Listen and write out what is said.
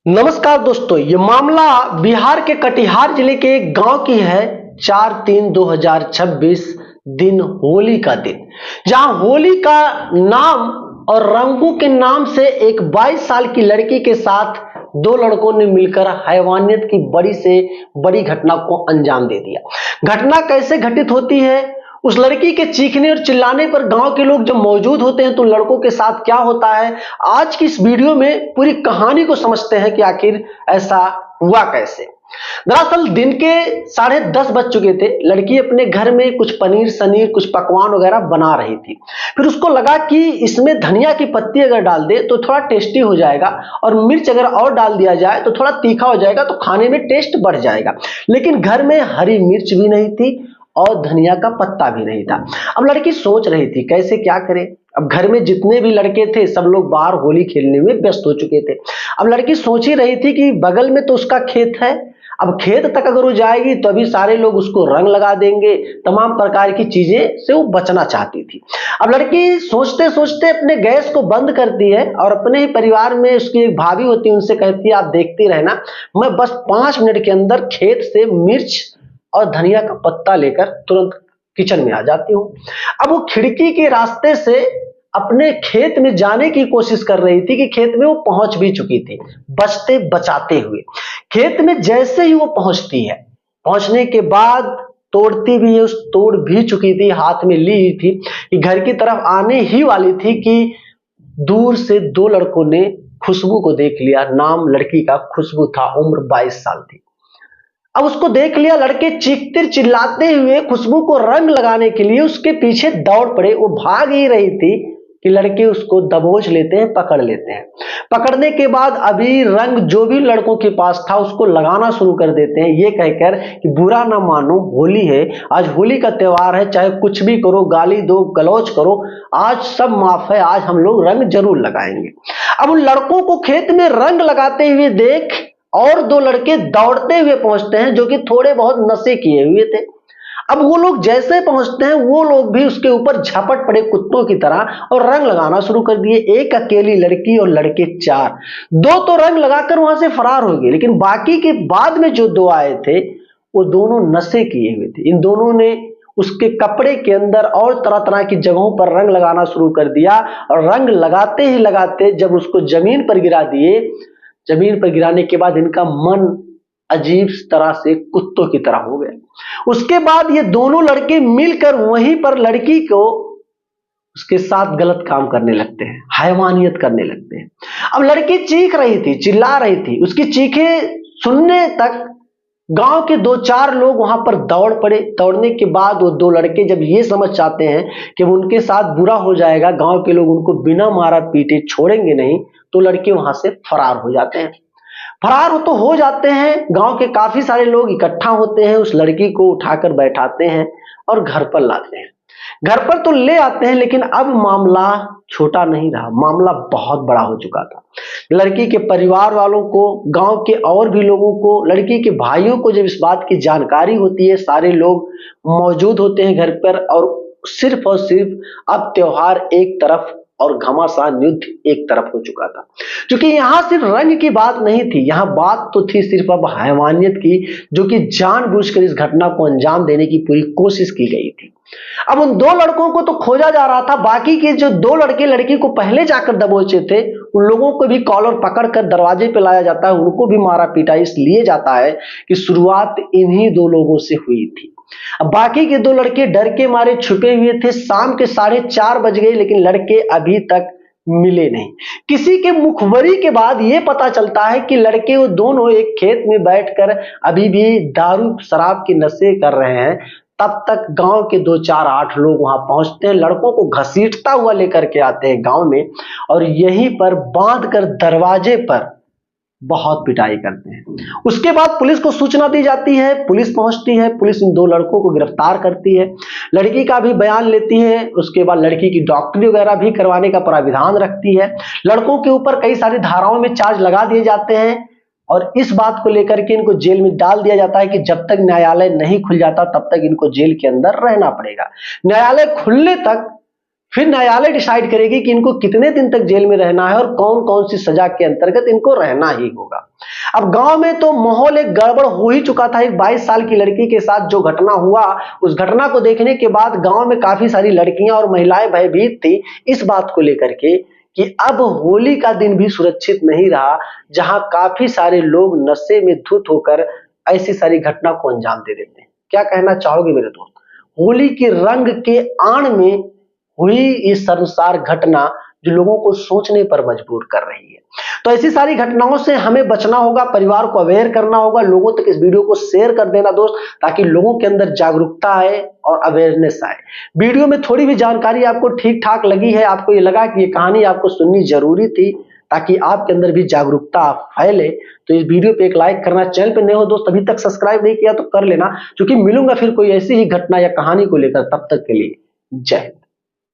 नमस्कार दोस्तों, ये मामला बिहार के कटिहार जिले के एक गांव की है। 4/3/2026 दिन होली का दिन, जहां होली का नाम और रंगों के नाम से एक 22 साल की लड़की के साथ दो लड़कों ने मिलकर हैवानियत की बड़ी से बड़ी घटना को अंजाम दे दिया। घटना कैसे घटित होती है, उस लड़की के चीखने और चिल्लाने पर गांव के लोग जब मौजूद होते हैं तो लड़कों के साथ क्या होता है, आज की इस वीडियो में पूरी कहानी को समझते हैं कि आखिर ऐसा हुआ कैसे। दरअसल दिन के 10:30 बज चुके थे। लड़की अपने घर में कुछ पनीर सनीर कुछ पकवान वगैरह बना रही थी। फिर उसको लगा कि इसमें धनिया की पत्ती अगर डाल दे तो थोड़ा टेस्टी हो जाएगा, और मिर्च अगर और डाल दिया जाए तो थोड़ा तीखा हो जाएगा, तो खाने में टेस्ट बढ़ जाएगा। लेकिन घर में हरी मिर्च भी नहीं थी और धनिया का पत्ता भी नहीं था। अब लड़की सोच रही थी कैसे क्या करे। अब घर में जितने भी लड़के थे सब लोग बाहर होली खेलने में व्यस्त हो चुके थे। अब लड़की सोच ही रही थी कि बगल में तो उसका खेत है, अब खेत तक अगर वो जाएगी तो अभी सारे लोग उसको रंग लगा देंगे, तमाम प्रकार की चीजें से वो बचना चाहती थी। अब लड़की सोचते सोचते अपने गैस को बंद करती है और अपने ही परिवार में उसकी एक भाभी होती है, उनसे कहती है आप देखती रहना, मैं बस 5 मिनट के अंदर खेत से मिर्च और धनिया का पत्ता लेकर तुरंत किचन में आ जाती हूँ। अब वो खिड़की के रास्ते से अपने खेत में जाने की कोशिश कर रही थी कि खेत में वो पहुंच भी चुकी थी, बचते बचाते हुए। खेत में जैसे ही वो पहुंचती है, पहुंचने के बाद तोड़ती भी है, उस तोड़ भी चुकी थी, हाथ में ली हुई थी कि घर की तरफ आने ही वाली थी कि दूर से दो लड़कों ने खुशबू को देख लिया। नाम लड़की का खुशबू था, उम्र 22 साल थी। अब उसको देख लिया, लड़के चीखते चिल्लाते हुए खुशबू को रंग लगाने के लिए उसके पीछे दौड़ पड़े। वो भाग ही रही थी कि लड़के उसको दबोच लेते हैं, पकड़ लेते हैं। पकड़ने के बाद अभी रंग जो भी लड़कों के पास था उसको लगाना शुरू कर देते हैं, ये कहकर कि बुरा ना मानो, होली है, आज होली का त्योहार है, चाहे कुछ भी करो, गाली दो गलौज करो, आज सब माफ है, आज हम लोग रंग जरूर लगाएंगे। अब उन लड़कों को खेत में रंग लगाते हुए देख और दो लड़के दौड़ते हुए पहुंचते हैं जो कि थोड़े बहुत नशे किए हुए थे। अब वो लोग जैसे पहुंचते हैं वो लोग भी उसके ऊपर झपट पड़े कुत्तों की तरह और रंग लगाना शुरू कर दिए। एक अकेली लड़की और लड़के 4, दो तो रंग लगाकर वहां से फरार हो गए, लेकिन बाकी के बाद में जो दो आए थे वो दोनों नशे किए हुए थे। इन दोनों ने उसके कपड़े के अंदर और तरह तरह की जगहों पर रंग लगाना शुरू कर दिया, और रंग लगाते ही लगाते जब उसको जमीन पर गिरा दिए, जमीन पर गिराने के बाद इनका मन अजीब तरह से कुत्तों की तरह हो गया। उसके बाद ये दोनों लड़के मिलकर वहीं पर लड़की को उसके साथ गलत काम करने लगते हैं, हैवानियत करने लगते हैं। अब लड़की चीख रही थी, चिल्ला रही थी, उसकी चीखें सुनने तक गांव के 2-4 लोग वहां पर दौड़ पड़े। दौड़ने के बाद वो दो लड़के जब ये समझ जाते हैं कि उनके साथ बुरा हो जाएगा, गांव के लोग उनको बिना मारा पीटे छोड़ेंगे नहीं, तो लड़के वहां से फरार हो जाते हैं। फरार तो हो जाते हैं, गांव के काफी सारे लोग इकट्ठा होते हैं, उस लड़की को उठाकर बैठाते हैं और घर पर लाते हैं। घर पर तो ले आते हैं, लेकिन अब मामला छोटा नहीं रहा, मामला बहुत बड़ा हो चुका था। लड़की के परिवार वालों को, गांव के और भी लोगों को, लड़की के भाइयों को जब इस बात की जानकारी होती है, सारे लोग मौजूद होते हैं घर पर, और सिर्फ अब त्योहार एक तरफ और घमासान युद्ध एक तरफ हो चुका था। क्योंकि यहां सिर्फ रंग की बात नहीं थी, यहां बात तो थी सिर्फ अब हैवानियत की, जो कि जानबूझकर इस घटना को अंजाम देने की पूरी कोशिश की गई थी। अब उन दो लड़कों को तो खोजा जा रहा था, बाकी के जो दो लड़के लड़की को पहले जाकर दबोचे थे उन लोगों को भी कॉलर पकड़कर दरवाजे पे लाया जाता है, उनको भी मारा पीटा इसलिए जाता है कि शुरुआत इन्हीं दो लोगों से हुई थी। अब बाकी के दो लड़के डर के मारे छुपे हुए थे। शाम के 4:30 बज गए, लेकिन लड़के अभी तक मिले नहीं। किसी के मुखबरी के बाद यह पता चलता है कि लड़के वो दोनों एक खेत में बैठकर अभी भी दारू शराब के नशे कर रहे हैं। तब तक गांव के 2-4-8 लोग वहां पहुंचते हैं, लड़कों को घसीटता हुआ लेकर के आते हैं गांव में, और यहीं पर बांध कर दरवाजे पर बहुत पिटाई करते हैं। उसके बाद पुलिस को सूचना दी जाती है, पुलिस पहुंचती है, पुलिस इन दो लड़कों को गिरफ्तार करती है, लड़की का भी बयान लेती है। उसके बाद लड़की की डॉक्टरी वगैरह भी करवाने का प्राविधान रखती है। लड़कों के ऊपर कई सारी धाराओं में चार्ज लगा दिए जाते हैं, और इस बात को लेकर के इनको जेल में डाल दिया जाता है कि जब तक न्यायालय नहीं खुल जाता तब तक इनको जेल के अंदर रहना पड़ेगा। न्यायालय खुलने तक फिर न्यायालय डिसाइड करेगी कि इनको कितने दिन तक जेल में रहना है और कौन कौन सी सजा के अंतर्गत इनको रहना ही होगा। अब गांव में तो माहौल एक गड़बड़ हो ही चुका था। एक 22 साल की लड़की के साथ जो घटना हुआ, उस घटना को देखने के बाद गांव में काफी सारी लड़कियां और महिलाएं भयभीत थी इस बात को लेकर के कि अब होली का दिन भी सुरक्षित नहीं रहा, जहां काफी सारे लोग नशे में धुत होकर ऐसी सारी घटना को अंजाम दे देते हैं। क्या कहना चाहोगे मेरे दोस्त? होली के रंग के आड़ में हुई ये शर्मसार घटना जो लोगों को सोचने पर मजबूर कर रही है। तो ऐसी सारी घटनाओं से हमें बचना होगा, परिवार को अवेयर करना होगा, लोगों तक इस वीडियो को शेयर कर देना दोस्त, ताकि लोगों के अंदर जागरूकता आए और अवेयरनेस आए। वीडियो में थोड़ी भी जानकारी आपको ठीक ठाक लगी है, आपको ये लगा कि ये कहानी आपको सुननी जरूरी थी ताकि आपके अंदर भी जागरूकता फैले, तो इस वीडियो पे एक लाइक करना। चैनल पे नए हो दोस्त, अभी तक सब्सक्राइब नहीं किया तो कर लेना, क्योंकि मिलूंगा फिर कोई ऐसी ही घटना या कहानी को लेकर। तब तक के लिए जय हिंद।